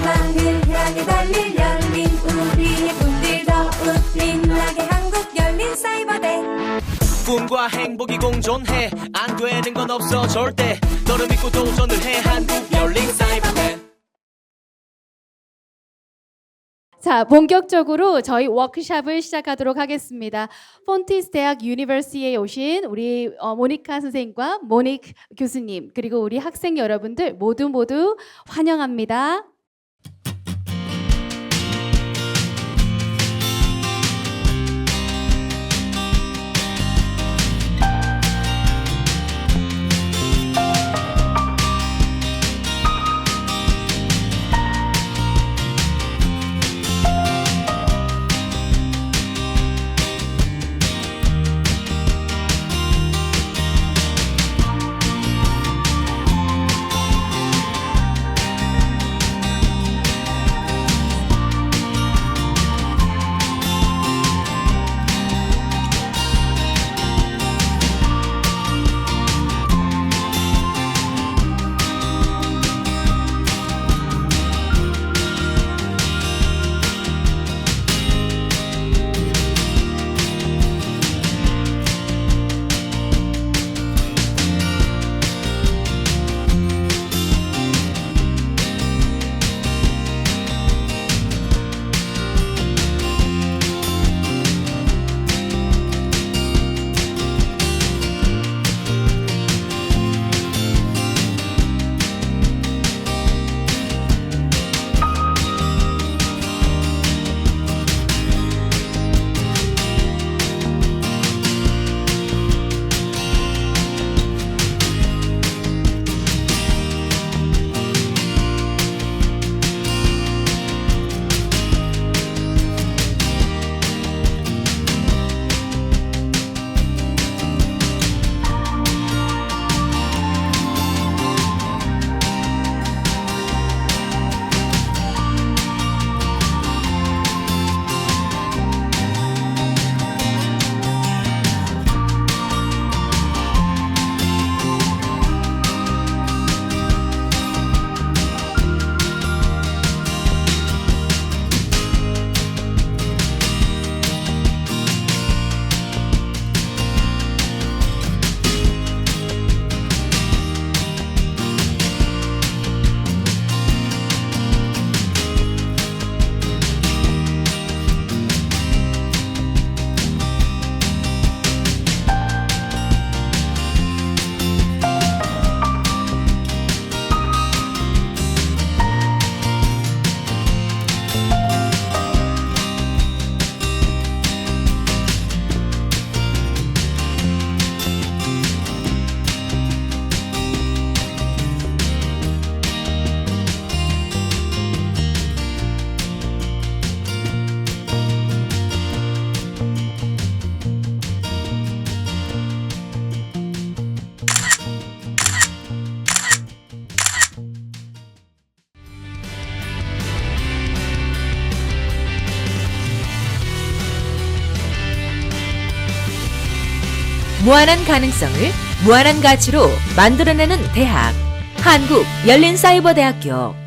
희망을 향해 달릴 열린 우리의 꿈들 더욱 빛나게 한국열린사이버대. 꿈과 행복이 공존해 안 되는 건 없어 절대 너를 믿고 도전을 해 한국열린사이버대. 자, 본격적으로 저희 워크숍을 시작하도록 하겠습니다. 폰티스 대학 유니버시티에 오신 우리 모니카 선생님과 모닉 교수님 그리고 우리 학생 여러분들 모두 환영합니다. 무한한 가능성을 무한한 가치로 만들어내는 대학 한국열린사이버대학교.